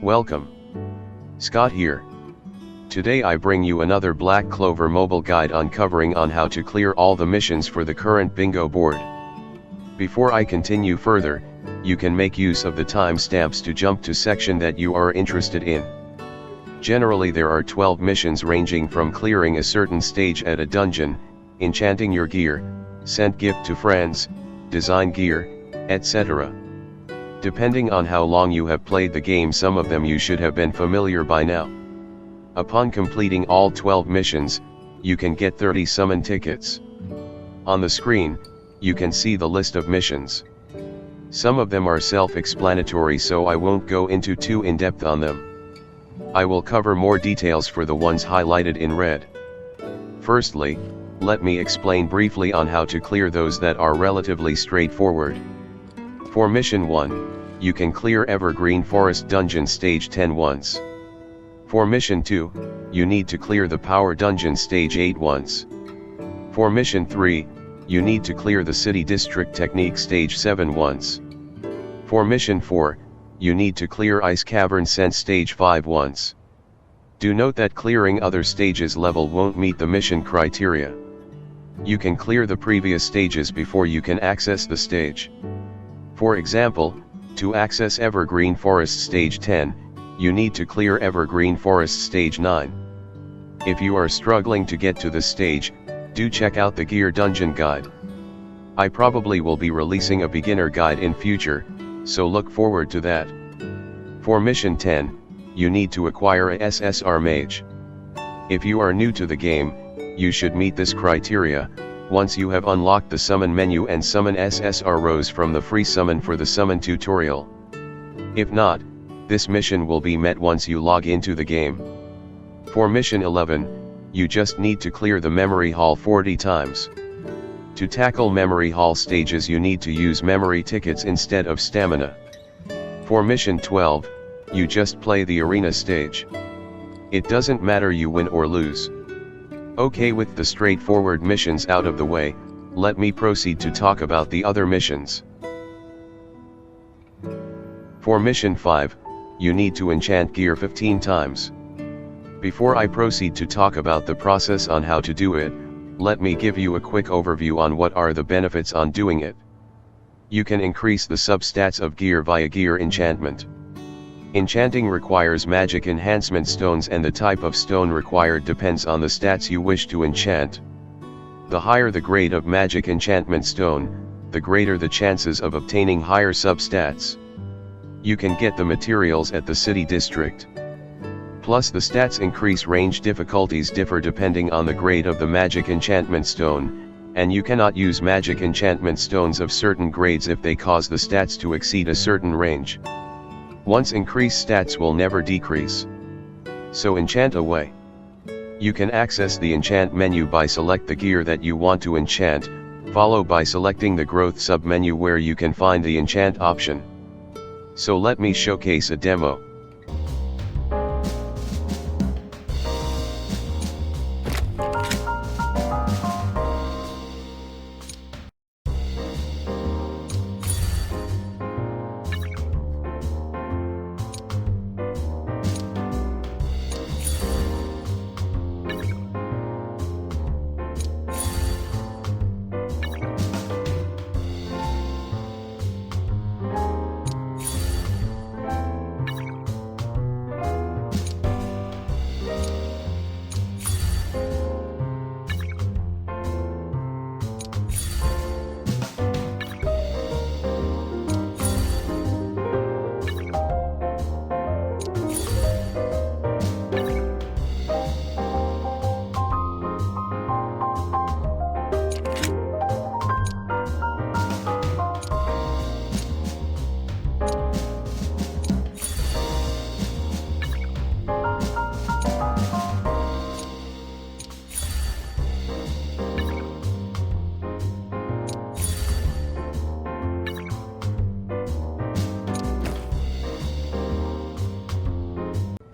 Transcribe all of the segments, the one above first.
Welcome. Scott here. Today I bring you another Black Clover mobile guide uncovering on how to clear all the missions for the current bingo board. Before I continue further, you can make use of the timestamps to jump to section that you are interested in. Generally there are 12 missions ranging from clearing a certain stage at a dungeon, enchanting your gear, send gift to friends, design gear, etc. Depending on how long you have played the game, some of them you should have been familiar by now. Upon completing all 12 missions, you can get 30 summon tickets. On the screen, you can see the list of missions. Some of them are self-explanatory, so I won't go into too in-depth on them. I will cover more details for the ones highlighted in red. Firstly, let me explain briefly on how to clear those that are relatively straightforward. For mission 1, you can clear Evergreen Forest Dungeon Stage 10 once. For mission 2, you need to clear the Power Dungeon Stage 8 once. For mission 3, you need to clear the City District Technique Stage 7 once. For mission 4, you need to clear Ice Cavern Sense Stage 5 once. Do note that clearing other stages level won't meet the mission criteria. You can clear the previous stages before you can access the stage. For example, to access Evergreen Forest Stage 10, you need to clear Evergreen Forest Stage 9. If you are struggling to get to this stage, do check out the Gear Dungeon Guide. I probably will be releasing a beginner guide in future, so look forward to that. For mission 10, you need to acquire a SSR Mage. If you are new to the game, you should meet this criteria, once you have unlocked the summon menu and summon SSR rows from the free summon for the summon tutorial. If not, this mission will be met once you log into the game. For mission 11, you just need to clear the memory hall 40 times. To tackle memory hall stages you need to use memory tickets instead of stamina. For mission 12, you just play the arena stage. It doesn't matter you win or lose. Okay, with the straightforward missions out of the way, let me proceed to talk about the other missions. For mission 5, you need to enchant gear 15 times. Before I proceed to talk about the process on how to do it, let me give you a quick overview on what are the benefits on doing it. You can increase the substats of gear via gear enchantment. Enchanting requires magic enhancement stones, and the type of stone required depends on the stats you wish to enchant. The higher the grade of magic enchantment stone, the greater the chances of obtaining higher substats. You can get the materials at the city district. Plus the stats increase. Range difficulties differ depending on the grade of the magic enchantment stone, and you cannot use magic enchantment stones of certain grades if they cause the stats to exceed a certain range. Once increased, stats will never decrease. So enchant away. You can access the enchant menu by select the gear that you want to enchant, followed by selecting the growth sub-menu where you can find the enchant option. So let me showcase a demo.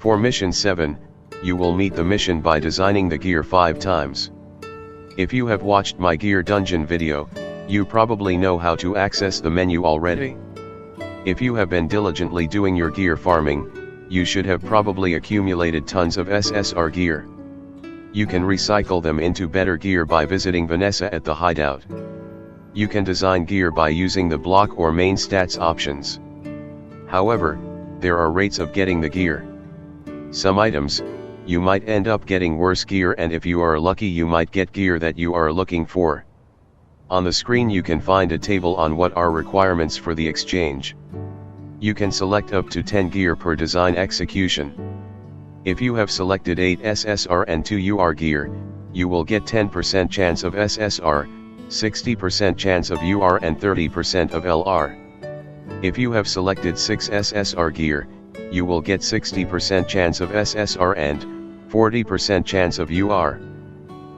For mission 7, you will meet the mission by designing the gear 5 times. If you have watched my gear dungeon video, you probably know how to access the menu already. If you have been diligently doing your gear farming, you should have probably accumulated tons of SSR gear. You can recycle them into better gear by visiting Vanessa at the hideout. You can design gear by using the block or main stats options. However, there are rates of getting the gear. Some items, you might end up getting worse gear, and if you are lucky you might get gear that you are looking for. On the screen you can find a table on what are requirements for the exchange. You can select up to 10 gear per design execution. If you have selected 8 SSR and 2 UR gear, you will get 10% chance of SSR, 60% chance of UR and 30% of LR. If you have selected 6 SSR gear, you will get 60% chance of SSR and 40% chance of UR.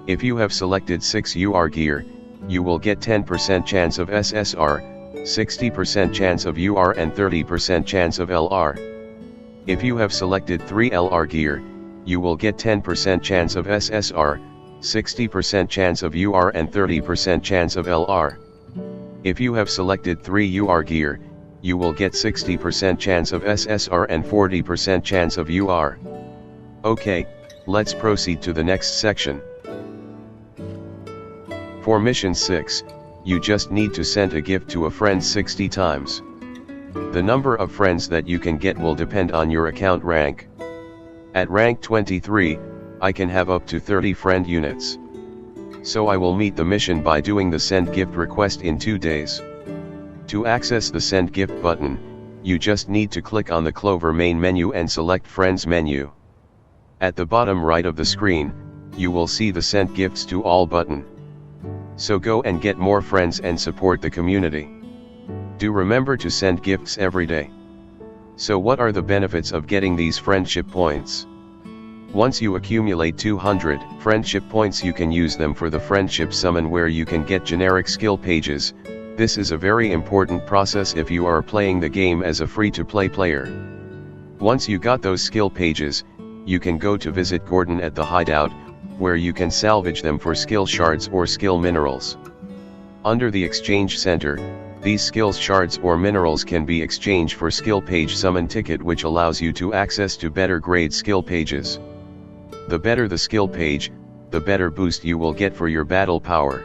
If you have selected 6 UR gear, you will get 10% chance of SSR, 60% chance of UR and 30% chance of LR. If you have selected 3 LR gear, you will get 10% chance of SSR, 60% chance of UR and 30% chance of LR. If you have selected 3 UR gear, you will get 60% chance of SSR and 40% chance of UR. Okay, let's proceed to the next section. For mission 6, you just need to send a gift to a friend 60 times. The number of friends that you can get will depend on your account rank. At rank 23, I can have up to 30 friend units. So I will meet the mission by doing the send gift request in 2 days. To access the send gift button, you just need to click on the Clover main menu and select Friends menu. At the bottom right of the screen, you will see the Send Gifts to All button. So go and get more friends and support the community. Do remember to send gifts every day. So what are the benefits of getting these friendship points? Once you accumulate 200 friendship points, you can use them for the friendship summon, where you can get generic skill pages. This is a very important process if you are playing the game as a free-to-play player. Once you got those skill pages, you can go to visit Gordon at the hideout, where you can salvage them for skill shards or skill minerals. Under the exchange center, these skills shards or minerals can be exchanged for skill page summon ticket, which allows you to access to better grade skill pages. The better the skill page, the better boost you will get for your battle power.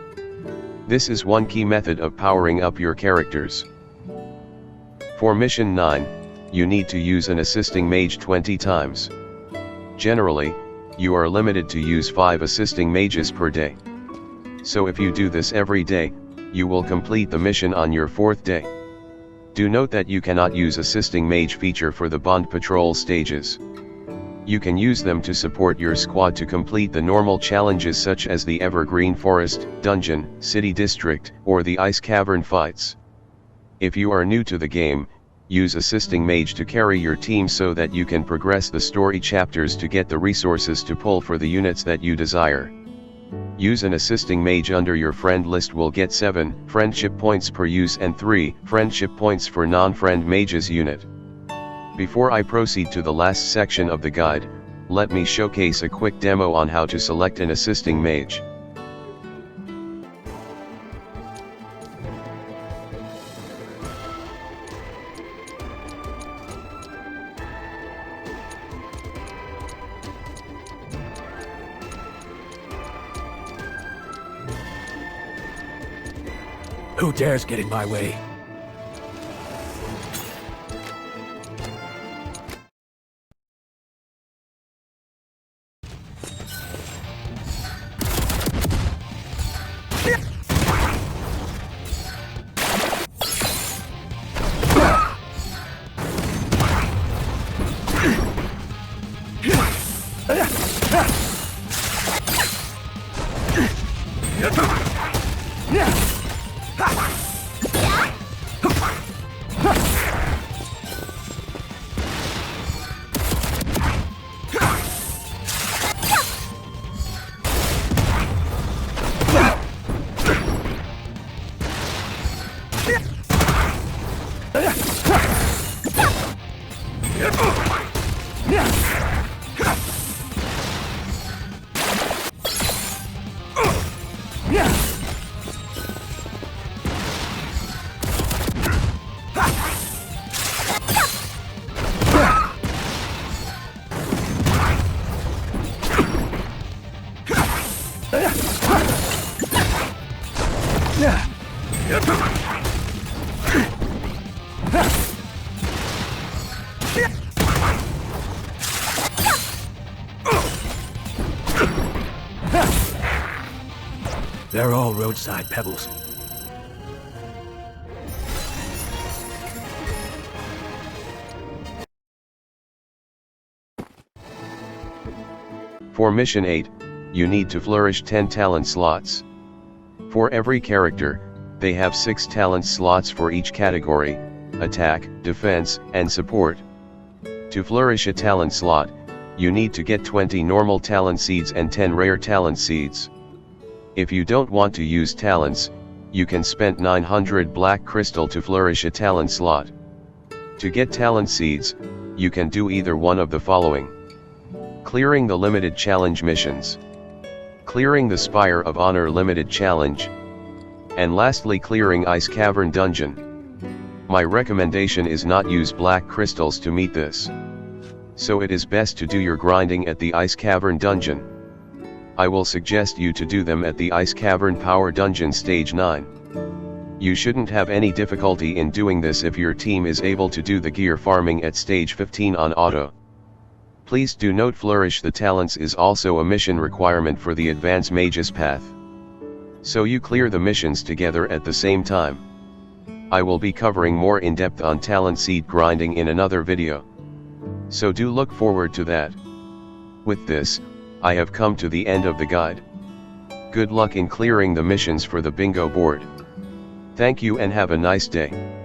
This is one key method of powering up your characters. For mission 9, you need to use an assisting mage 20 times. Generally, you are limited to use 5 assisting mages per day. So if you do this every day, you will complete the mission on your 4th day. Do note that you cannot use assisting mage feature for the bond patrol stages. You can use them to support your squad to complete the normal challenges such as the Evergreen Forest, Dungeon, City District, or the Ice Cavern fights. If you are new to the game, use assisting mage to carry your team so that you can progress the story chapters to get the resources to pull for the units that you desire. Use an assisting mage under your friend list will get 7 friendship points per use and 3 friendship points for non-friend mages unit. Before I proceed to the last section of the guide, let me showcase a quick demo on how to select an assisting mage. Who dares get in my way? They're all roadside pebbles. For Mission 8, you need to flourish 10 talent slots. For every character, they have 6 talent slots for each category: attack, defense, and support. To flourish a talent slot, you need to get 20 normal talent seeds and 10 rare talent seeds. If you don't want to use talents, you can spend 900 black crystal to flourish a talent slot. To get talent seeds, you can do either one of the following: clearing the limited challenge missions, clearing the Spire of Honor limited challenge, and lastly clearing Ice Cavern dungeon. My recommendation is not use black crystals to meet this. So it is best to do your grinding at the Ice Cavern dungeon. I will suggest you to do them at the Ice Cavern Power Dungeon Stage 9. You shouldn't have any difficulty in doing this if your team is able to do the gear farming at Stage 15 on auto. Please do note Flourish the Talents is also a mission requirement for the Advanced Mage's Path. So you clear the missions together at the same time. I will be covering more in depth on talent seed grinding in another video. So do look forward to that. With this, I have come to the end of the guide. Good luck in clearing the missions for the bingo board. Thank you and have a nice day.